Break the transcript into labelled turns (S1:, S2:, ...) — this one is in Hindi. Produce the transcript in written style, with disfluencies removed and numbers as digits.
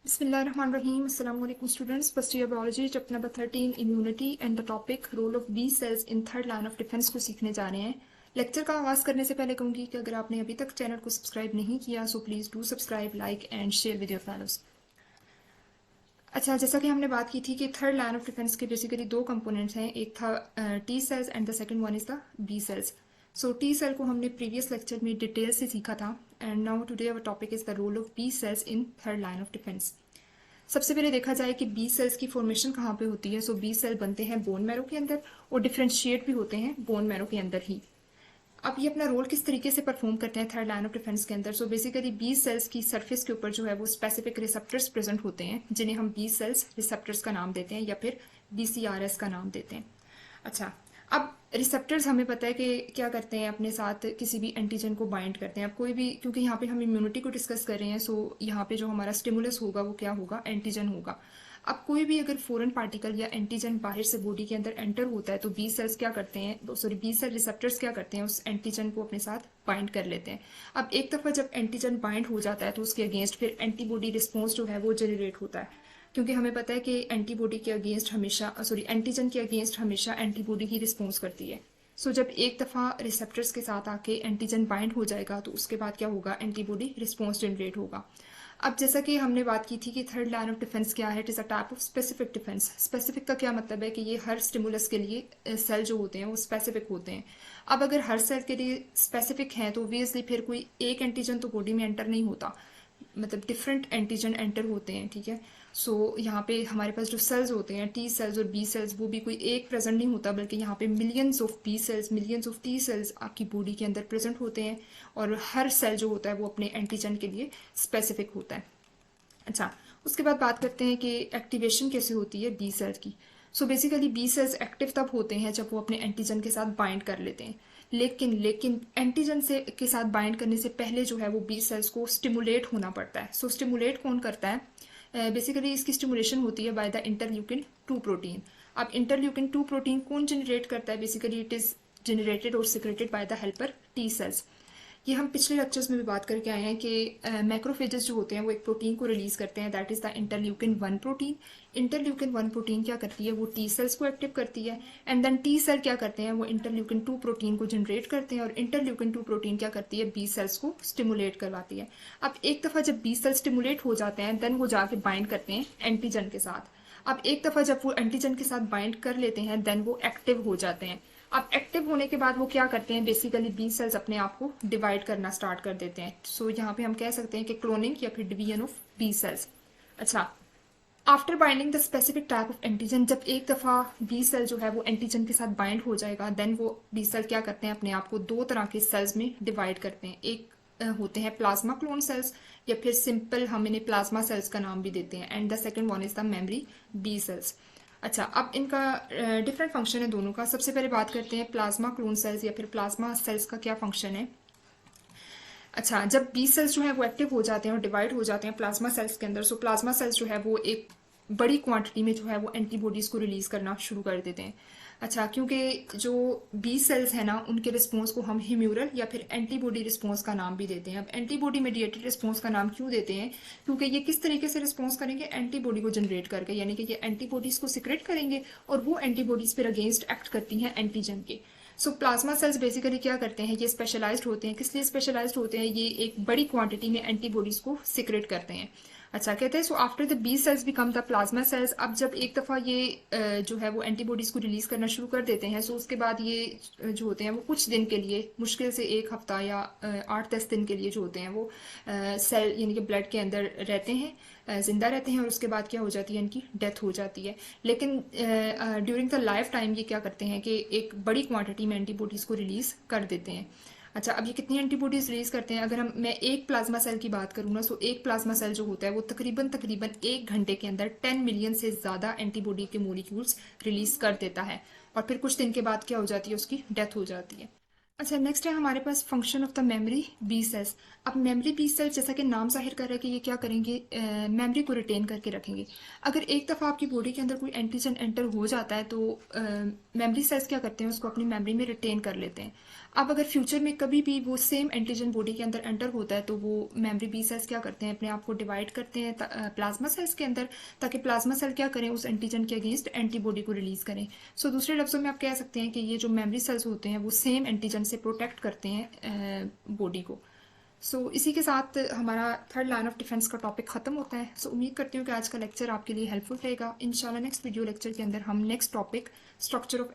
S1: Bismillahirrahmanirrahim. Assalamu alaikum students. First year biology chapter number 13 immunity and the topic role of B cells in third line of defense को सीखने जा रहे हैं. लेक्चर का आगाज करने से पहले कहूंगी कि अगर आपने अभी तक चैनल को सब्सक्राइब नहीं किया so please do subscribe, like and share with your friends. अच्छा, जैसा कि हमने बात की थी कि थर्ड लाइन ऑफ डिफेंस के बेसिकली दो कंपोनेंट्स हैं. एक था T cells and the second one is the B cells. So T cell को हमने प्रीवियस लेक्चर में डिटेल से सीखा था and now today our topic is the role of B cells in third line of defence. सबसे पहले देखा जाए कि बी सेल्स की फॉर्मेशन कहाँ पे होती है. सो बी सेल बनते हैं बोन मैरो के अंदर और डिफ्रेंशिएट भी होते हैं बोन मैरो के अंदर ही. अब ये अपना रोल किस तरीके से परफॉर्म करते हैं थर्ड लाइन ऑफ डिफेंस के अंदर. सो बेसिकली बी सेल्स की सरफेस के ऊपर जो है वो स्पेसिफिक रिसेप्टर्स प्रेजेंट होते हैं जिन्हें हम बी सेल्स रिसेप्टर्स का नाम देते हैं या फिर BCRS का नाम देते हैं. अच्छा, अब रिसेप्टर्स हमें पता है कि क्या करते हैं, अपने साथ किसी भी एंटीजन को बाइंड करते हैं. अब कोई भी, क्योंकि यहाँ पे हम इम्यूनिटी को डिस्कस कर रहे हैं, सो यहाँ पे जो हमारा स्टिमुलस होगा वो क्या होगा, एंटीजन होगा. अब कोई भी अगर फॉरेन पार्टिकल या एंटीजन बाहर से बॉडी के अंदर एंटर होता है तो बी सेल्स क्या करते हैं, सॉरी बी सेल रिसेप्टर्स क्या करते हैं, उस एंटीजन को अपने साथ बाइंड कर लेते हैं. अब एक दफा जब एंटीजन बाइंड हो जाता है तो उसके अगेंस्ट फिर एंटीबॉडी रिस्पॉन्स जो है वो जनरेट होता है, क्योंकि हमें पता है कि एंटीबॉडी के अगेंस्ट हमेशा, सॉरी एंटीजन के अगेंस्ट हमेशा एंटीबॉडी ही रिस्पॉन्स करती है. सो जब एक दफ़ा रिसेप्टर्स के साथ आके एंटीजन बाइंड हो जाएगा तो उसके बाद क्या होगा, एंटीबॉडी रिस्पॉन्स जनरेट होगा. अब जैसा कि हमने बात की थी कि थर्ड लाइन ऑफ डिफेंस क्या है, it is a type of specific defence. Specific का क्या मतलब है कि ये हर स्टिमुलस के लिए सेल जो होते हैं वो स्पेसिफिक होते हैं. अब अगर हर सेल के लिए स्पेसिफिक हैं तो ऑब्वियसली फिर कोई एक एंटीजन तो बॉडी में एंटर नहीं होता, मतलब डिफरेंट एंटीजन एंटर होते हैं. ठीक है, सो यहाँ पे हमारे पास जो सेल्स होते हैं टी सेल्स और बी सेल्स, वो भी कोई एक प्रेजेंट नहीं होता बल्कि यहाँ पे millions of B cells, millions of T cells आपकी बॉडी के अंदर प्रेजेंट होते हैं और हर सेल जो होता है वो अपने एंटीजन के लिए स्पेसिफिक होता है. अच्छा, उसके बाद बात करते हैं कि एक्टिवेशन कैसे होती है बी सेल्स की. So basically B cells active तब होते हैं जब वो अपने एंटीजन के साथ बाइंड कर लेते हैं. लेकिन एंटीजन से के साथ बाइंड करने से पहले जो है वो बी सेल्स को स्टिमुलेट होना पड़ता है. सो स्टिमुलेट कौन करता है, बेसिकली इसकी स्टिमुलेशन होती है बाय द इंटरल्यूकिन 2 प्रोटीन. अब इंटरल्यूकिन 2 प्रोटीन कौन जनरेट करता है, बेसिकली इट इज जनरेटेड और secreted by the helper T cells. ये हम पिछले लेक्चर्स में भी बात करके आए हैं कि मैक्रोफेजेस जो होते हैं वो एक प्रोटीन को रिलीज करते हैं, that is the interleukin 1 protein. Interleukin 1 protein क्या करती है, वो टी सेल्स को एक्टिव करती है एंड देन टी सेल क्या करते हैं, वो इंटरल्यूकिन 2 प्रोटीन को जनरेट करते हैं और इंटरल्यूकिन 2 प्रोटीन क्या करती है, बी सेल्स को स्टिमुलेट करवाती है. अब एक दफा जब बी सेल स्टिमुलेट हो जाते हैं देन वो जाके बाइंड करते हैं एंटीजन के साथ. अब एक दफा जब वो एंटीजन के साथ बाइंड कर लेते हैं देन वो एक्टिव हो जाते हैं. अब एक्टिव होने के बाद वो क्या करते हैं, बेसिकली बी सेल्स अपने आप को डिवाइड करना स्टार्ट कर देते हैं. सो यहाँ पे हम कह सकते हैं कि क्लोनिंग या फिर डिवीजन ऑफ बी सेल्स. अच्छा, after binding the specific type of antigen, जब एक दफा बी सेल जो है वो एंटीजन के साथ बाइंड हो जाएगा देन वो बी सेल क्या करते हैं, अपने आप को दो तरह के सेल्स में डिवाइड करते हैं. एक होते हैं प्लाज्मा क्लोन सेल्स या फिर सिंपल हम इन्हें प्लाज्मा सेल्स का नाम भी देते हैं and the second one is the memory B cells. अच्छा, अब इनका डिफरेंट फंक्शन है दोनों का. सबसे पहले बात करते हैं प्लाज्मा क्लोन सेल्स या फिर प्लाज्मा सेल्स का क्या फंक्शन है. अच्छा, जब बी सेल्स जो है वो एक्टिव हो जाते हैं और डिवाइड हो जाते हैं प्लाज्मा सेल्स के अंदर, सो प्लाज्मा सेल्स जो है वो एक बड़ी क्वांटिटी में जो है वो एंटीबॉडीज को रिलीज करना शुरू कर देते हैं. अच्छा, क्योंकि जो बी सेल्स है ना उनके रिस्पॉन्स को हम ह्यूमरल या फिर एंटीबॉडी रिस्पॉन्स का नाम भी देते हैं. अब एंटीबॉडी मेडिएटेड रिस्पॉन्स का नाम क्यों देते हैं, क्योंकि ये किस तरीके से रिस्पॉन्स करेंगे, एंटीबॉडी को जनरेट करके, यानी कि ये एंटीबॉडीज को सिक्रेट करेंगे और वो एंटीबॉडीज फिर अगेंस्ट एक्ट करती हैं एंटीजन के. सो प्लाज्मा सेल्स बेसिकली क्या करते हैं, ये स्पेशलाइज्ड होते हैं. किस लिए स्पेशलाइज्ड होते हैं, ये एक बड़ी क्वांटिटी में एंटीबॉडीज को सिक्रेट करते हैं. अच्छा, कहते हैं so after the B cells become the plasma cells. अब जब एक दफ़ा ये जो है वो एंटीबॉडीज़ को रिलीज़ करना शुरू कर देते हैं, सो उसके बाद ये जो होते हैं वो कुछ दिन के लिए, मुश्किल से 1 हफ्ता या 8-10 दिन के लिए जो होते हैं वो सेल यानी कि ब्लड के अंदर रहते हैं, जिंदा रहते हैं और उसके बाद क्या हो जाती है, इनकी डेथ हो जाती है. लेकिन ड्यूरिंग द लाइफ टाइम ये क्या करते हैं कि एक बड़ी क्वांटिटी में एंटीबॉडीज़ को रिलीज़ कर देते हैं. अच्छा, अब ये कितनी एंटीबॉडीज रिलीज करते हैं, अगर मैं एक प्लाज्मा सेल की बात करूँ ना, सो एक प्लाज्मा सेल जो होता है वो तकरीबन 1 घंटे के अंदर 10 मिलियन से ज़्यादा एंटीबॉडी के मोलिक्यूल्स रिलीज कर देता है और फिर कुछ दिन के बाद क्या हो जाती है, उसकी डेथ हो जाती है. अच्छा, नेक्स्ट है हमारे पास function of the memory B cells. अब मेमोरी बी सेल्स जैसा कि नाम जाहिर कर रहा है कि ये क्या करेंगे, मेमोरी को रिटेन करके रखेंगे. अगर एक दफ़ा आपकी बॉडी के अंदर कोई एंटीजन एंटर हो जाता है तो मेमोरी सेल्स क्या करते हैं, उसको अपनी मेमोरी में रिटेन कर लेते हैं. अब अगर फ्यूचर में कभी भी वो सेम एंटीजन बॉडी के अंदर एंटर होता है तो वो मेमोरी बी सेल्स क्या करते हैं, अपने आप को डिवाइड करते हैं प्लाज्मा सेल्स के अंदर, ताकि प्लाज्मा सेल क्या करें, उस एंटीजन के अगेंस्ट एंटीबॉडी को रिलीज करें। सो दूसरे लफ्जों में आप कह सकते हैं कि ये जो मेमोरी सेल्स होते हैं वो सेम एंटीजन से प्रोटेक्ट करते हैं बॉडी को। इसी के साथ हमारा थर्ड लाइन ऑफ डिफेंस का टॉपिक खत्म होता है। उम्मीद करती हूँ कि आज का लेक्चर आपके लिए हेल्पफुल रहेगा। इंशाल्लाह नेक्स्ट वीडियो लेक्चर के अंदर हम नेक्स्ट टॉपिक स्ट्रक्चर ऑफ